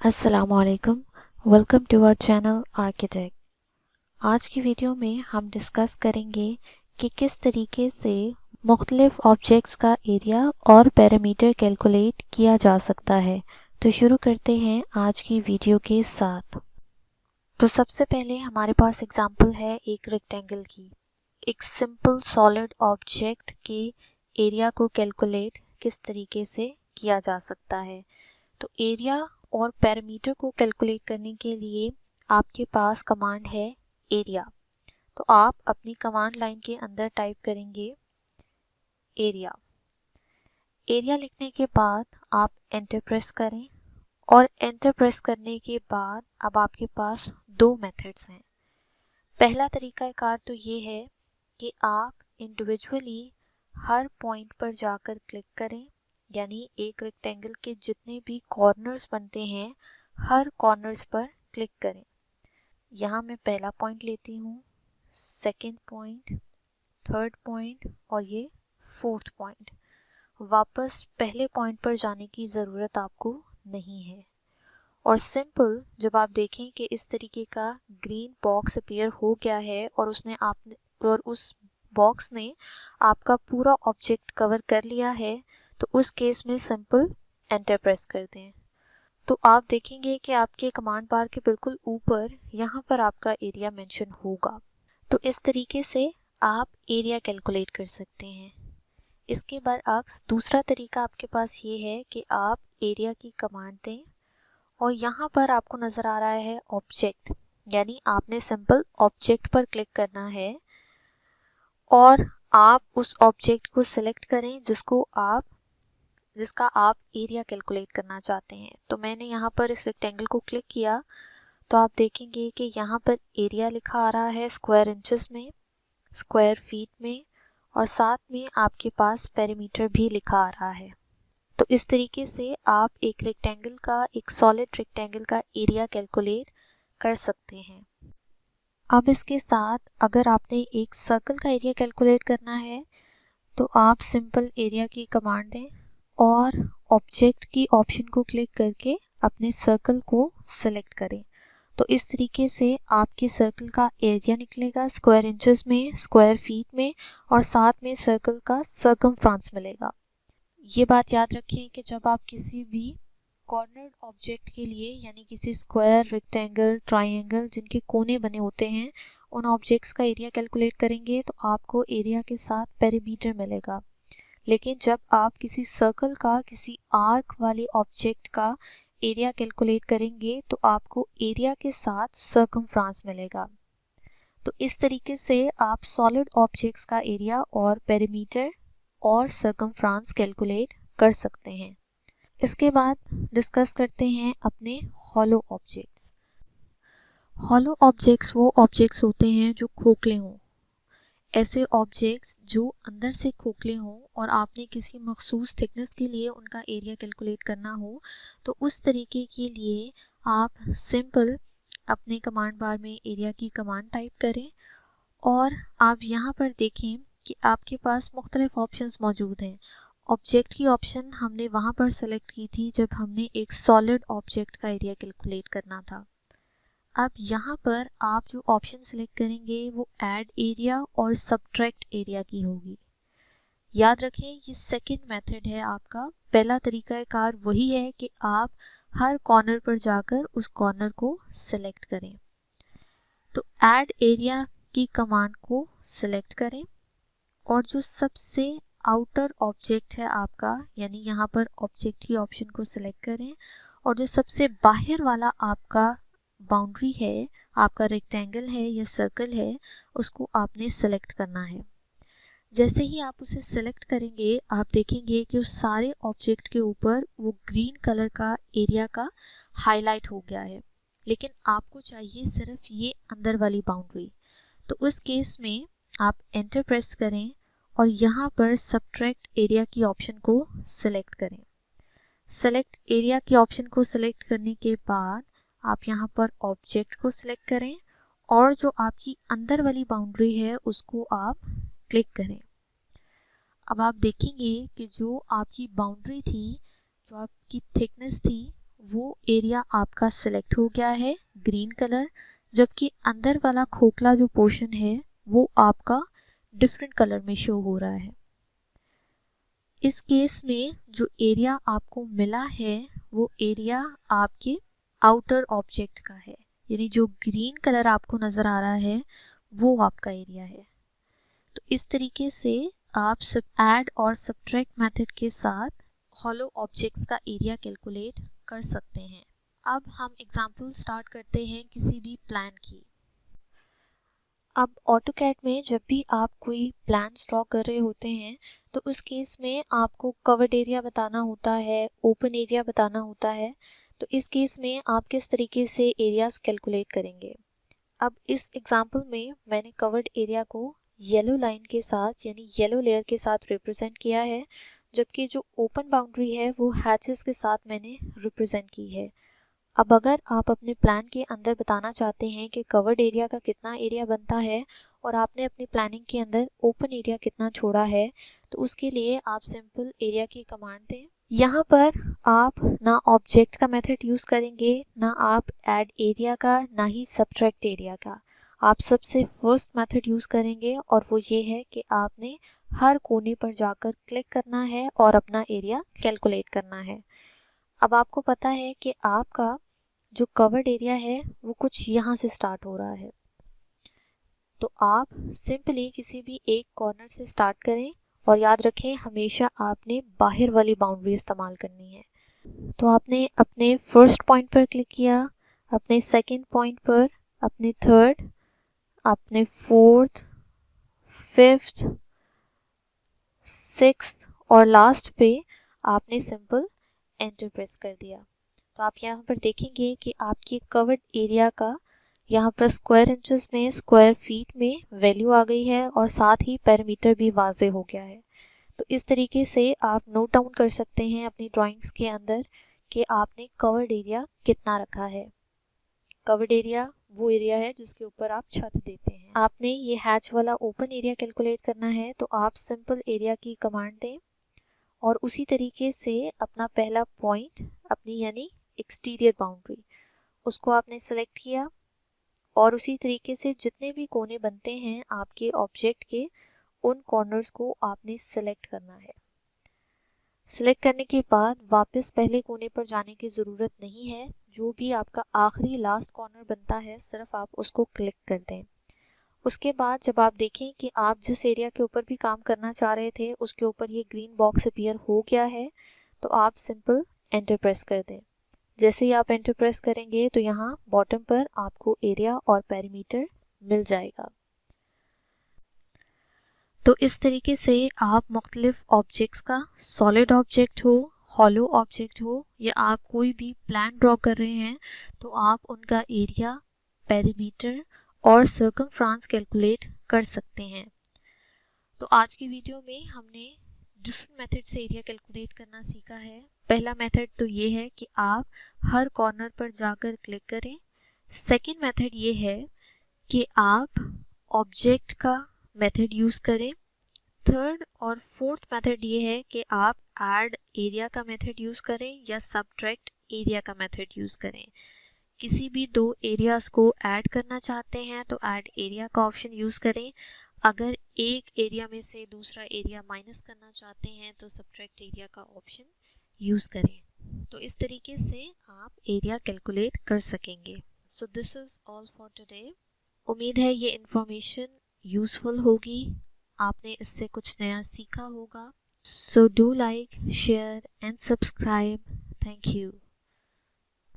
अस्सलामुअलैकुम, welcome to our channel architect. आज की वीडियो में हम डिस्कस करेंगे कि किस तरीके से मुख्तलिफ ऑब्जेक्ट्स का एरिया और पैरामीटर कैलकुलेट किया जा सकता है। तो शुरू करते हैं आज की वीडियो के साथ। तो सबसे पहले हमारे पास एग्जांपल है एक रेक्टेंगल की। एक सिंपल सॉलिड ऑब्जेक्ट के एरिया को कैलकुलेट किस तरीके से किया जा सकता है। तो एरिया और पैरामीटर को कैलकुलेट करने के लिए आपके पास कमांड है एरिया। तो आप अपनी कमांड लाइन के अंदर टाइप करेंगे एरिया। एरिया लिखने के बाद आप एंटर प्रेस करें और एंटर प्रेस करने के बाद अब आपके पास दो मेथड्स हैं। पहला तरीकाकार तो ये है कि आप इंडिविजुअली हर पॉइंट पर जाकर क्लिक करें, यानी एक रेक्टेंगल के जितने भी कॉर्नर्स बनते हैं हर कॉर्नर्स पर क्लिक करें। यहाँ मैं पहला पॉइंट लेती हूँ, सेकंड पॉइंट, थर्ड पॉइंट और ये फोर्थ पॉइंट। वापस पहले पॉइंट पर जाने की ज़रूरत आपको नहीं है। और सिंपल जब आप देखें कि इस तरीके का ग्रीन बॉक्स अपीयर हो गया है और उस बॉक्स ने आपका पूरा ऑब्जेक्ट कवर कर लिया है, तो उस केस में सिंपल एंटर प्रेस कर दें। तो आप देखेंगे कि आपके कमांड बार के बिल्कुल ऊपर यहाँ पर आपका एरिया मेंशन होगा। तो इस तरीके से आप एरिया कैलकुलेट कर सकते हैं। इसके बरअक्स दूसरा तरीका आपके पास ये है कि आप एरिया की कमांड दें और यहाँ पर आपको नज़र आ रहा है ऑब्जेक्ट, यानी आपने सिंपल ऑब्जेक्ट पर क्लिक करना है और आप उस ऑब्जेक्ट को सिलेक्ट करें जिसका आप एरिया कैलकुलेट करना चाहते हैं। तो मैंने यहाँ पर इस रेक्टेंगल को क्लिक किया तो आप देखेंगे कि यहाँ पर एरिया लिखा आ रहा है स्क्वायर इंचेस में, स्क्वायर फीट में और साथ में आपके पास पेरीमीटर भी लिखा आ रहा है। तो इस तरीके से आप एक सॉलिड रेक्टेंगल का एरिया कैलकुलेट कर सकते हैं। अब इसके साथ अगर आपने एक सर्कल का एरिया कैलकुलेट करना है तो आप सिंपल एरिया की कमांड दें और ऑब्जेक्ट की ऑप्शन को क्लिक करके अपने सर्कल को सिलेक्ट करें। तो इस तरीके से आपके सर्कल का एरिया निकलेगा स्क्वायर इंचेस में, स्क्वायर फीट में और साथ में सर्कल का सर्कमफ्रेंस मिलेगा। ये बात याद रखें कि जब आप किसी भी कॉर्नर्ड ऑब्जेक्ट के लिए, यानी किसी स्क्वायर, रेक्टेंगल, ट्रायंगल जिनके कोने बने होते हैं, उन ऑब्जेक्ट्स का एरिया कैलकुलेट करेंगे तो आपको एरिया के साथ पेरीमीटर मिलेगा। लेकिन जब आप किसी सर्कल का, किसी आर्क वाले ऑब्जेक्ट का एरिया कैलकुलेट करेंगे तो आपको एरिया के साथ सर्कमफ्रेंस मिलेगा। तो इस तरीके से आप सॉलिड ऑब्जेक्ट्स का एरिया और पेरीमीटर और सर्कमफ्रेंस कैलकुलेट कर सकते हैं। इसके बाद डिस्कस करते हैं अपने हॉलो ऑब्जेक्ट्स। हॉलो ऑब्जेक्ट्स वो ऑब्जेक्ट्स होते हैं जो खोखले हों। ऐसे ऑब्जेक्ट्स जो अंदर से खोखले हों और आपने किसी मखसूस थिकनेस के लिए उनका एरिया कैलकुलेट करना हो, तो उस तरीके के लिए आप सिंपल अपने कमांड बार में एरिया की कमांड टाइप करें और आप यहाँ पर देखें कि आपके पास मुख्तलिफ ऑप्शंस मौजूद हैं। ऑब्जेक्ट की ऑप्शन हमने वहाँ पर सेलेक्ट की थी जब हमने एक सॉलिड ऑब्जेक्ट का एरिया कैलकुलेट करना था। अब यहाँ पर आप जो ऑप्शन सेलेक्ट करेंगे वो ऐड एरिया और सब्ट्रैक्ट एरिया की होगी। याद रखें ये सेकंड मेथड है आपका। पहला तरीकाकार वही है कि आप हर कॉर्नर पर जाकर उस कॉर्नर को सिलेक्ट करें। तो ऐड एरिया की कमांड को सिलेक्ट करें और जो सबसे आउटर ऑब्जेक्ट है आपका, यानी यहाँ पर ऑब्जेक्ट की ऑप्शन को सिलेक्ट करें और जो सबसे बाहर वाला आपका बाउंड्री है, आपका रेक्टेंगल है या सर्कल है, उसको आपने सेलेक्ट करना है। जैसे ही आप उसे सेलेक्ट करेंगे आप देखेंगे कि उस सारे ऑब्जेक्ट के ऊपर वो ग्रीन कलर का एरिया का हाईलाइट हो गया है, लेकिन आपको चाहिए सिर्फ ये अंदर वाली बाउंड्री। तो उस केस में आप एंटर प्रेस करें और यहाँ पर सब्ट्रैक्ट एरिया की ऑप्शन को सिलेक्ट करें। सेलेक्ट एरिया की ऑप्शन को सिलेक्ट करने के बाद आप यहाँ पर ऑब्जेक्ट को सिलेक्ट करें और जो आपकी अंदर वाली बाउंड्री है उसको आप क्लिक करें। अब आप देखेंगे कि जो आपकी बाउंड्री थी, जो आपकी थिकनेस थी, वो एरिया आपका सिलेक्ट हो गया है ग्रीन कलर, जबकि अंदर वाला खोखला जो पोर्शन है वो आपका डिफरेंट कलर में शो हो रहा है। इस केस में जो एरिया आपको मिला है वो एरिया आपके आउटर ऑब्जेक्ट का है, यानी जो ग्रीन कलर आपको नज़र आ रहा है वो आपका एरिया है। तो इस तरीके से आप ऐड और सब्ट्रैक्ट मेथड के साथ हॉलो ऑब्जेक्ट्स का एरिया कैलकुलेट कर सकते हैं। अब हम एग्जांपल स्टार्ट करते हैं किसी भी प्लान की। अब ऑटोकैड में जब भी आप कोई प्लान्स ड्रॉ कर रहे होते हैं तो उस केस में आपको कवर्ड एरिया बताना होता है, ओपन एरिया बताना होता है। तो इस केस में आप किस तरीके से एरियाज कैलकुलेट करेंगे। अब इस एग्जांपल में मैंने कवर्ड एरिया को येलो लाइन के साथ यानी येलो लेयर के साथ रिप्रेजेंट किया है, जबकि जो ओपन बाउंड्री है वो हैचेस के साथ मैंने रिप्रेजेंट की है। अब अगर आप अपने प्लान के अंदर बताना चाहते हैं कि कवर्ड एरिया का कितना एरिया बनता है और आपने अपनी प्लानिंग के अंदर ओपन एरिया कितना छोड़ा है, तो उसके लिए आप सिंपल एरिया की कमांड दें। यहाँ पर आप ना ऑब्जेक्ट का मेथड यूज़ करेंगे, ना आप ऐड एरिया का, ना ही सब्ट्रैक्ट एरिया का। आप सबसे फर्स्ट मेथड यूज़ करेंगे और वो ये है कि आपने हर कोने पर जाकर क्लिक करना है और अपना एरिया कैलकुलेट करना है। अब आपको पता है कि आपका जो कवर्ड एरिया है वो कुछ यहाँ से स्टार्ट हो रहा है, तो आप सिंपली किसी भी एक कॉर्नर से स्टार्ट करें और याद रखें हमेशा आपने बाहर वाली बाउंड्री इस्तेमाल करनी है। तो आपने अपने फर्स्ट पॉइंट पर क्लिक किया, अपने सेकंड पॉइंट पर, अपने थर्ड, अपने फोर्थ, फिफ्थ, सिक्स्थ और लास्ट पे आपने सिंपल एंटर प्रेस कर दिया। तो आप यहाँ पर देखेंगे कि आपके कवर्ड एरिया का यहाँ पर स्क्वायर इंचेस में, स्क्वायर फीट में वैल्यू आ गई है और साथ ही पैरामीटर भी वाजे हो गया है। तो इस तरीके से आप नोट डाउन कर सकते हैं अपनी ड्राइंग्स के अंदर कि आपने कवर्ड एरिया कितना रखा है। कवर्ड एरिया वो एरिया है जिसके ऊपर आप छत देते हैं। आपने ये हैच वाला ओपन एरिया कैलकुलेट करना है, तो आप सिंपल एरिया की कमांड दें और उसी तरीके से अपना पहला पॉइंट, अपनी यानी एक्सटीरियर बाउंड्री, उसको आपने सेलेक्ट किया और उसी तरीके से जितने भी कोने बनते हैं आपके ऑब्जेक्ट के, उन कॉर्नर्स को आपने सेलेक्ट करना है। सिलेक्ट करने के बाद वापस पहले कोने पर जाने की ज़रूरत नहीं है। जो भी आपका आखिरी लास्ट कॉर्नर बनता है सिर्फ आप उसको क्लिक कर दें। उसके बाद जब आप देखें कि आप जिस एरिया के ऊपर भी काम करना चाह रहे थे उसके ऊपर ये ग्रीन बॉक्स अपीयर हो गया है, तो आप सिंपल एंटर प्रेस कर दें। जैसे ही आप एंटर प्रेस करेंगे तो यहाँ बॉटम पर आपको एरिया और पेरीमीटर मिल जाएगा। तो इस तरीके से आप मुख्तलिफ ऑब्जेक्ट्स का, सॉलिड ऑब्जेक्ट हो, हॉलो ऑब्जेक्ट हो, या आप कोई भी प्लान ड्रॉ कर रहे हैं तो आप उनका एरिया, पेरीमीटर और सर्कमफ्रेंस कैलकुलेट कर सकते हैं। तो आज की वीडियो में हमने डिफरेंट मेथड से एरिया कैलकुलेट करना सीखा है। पहला मेथड तो ये है कि आप हर कॉर्नर पर जाकर क्लिक करें। सेकंड मेथड ये है कि आप ऑब्जेक्ट का मेथड यूज़ करें। थर्ड और फोर्थ मेथड ये है कि आप ऐड एरिया का मेथड यूज़ करें या सब्ट्रैक्ट एरिया का मेथड यूज़ करें। किसी भी दो एरियाज़ को ऐड करना चाहते हैं तो ऐड एरिया का ऑप्शन यूज़ करें। अगर एक एरिया में से दूसरा एरिया माइनस करना चाहते हैं तो सब्ट्रैक्ट एरिया का ऑप्शन यूज़ करें। तो इस तरीके से आप एरिया कैलकुलेट कर सकेंगे। So this is all for today. उम्मीद है ये इन्फॉर्मेशन यूज़फुल होगी, आपने इससे कुछ नया सीखा होगा। So do like, share and subscribe. Thank you.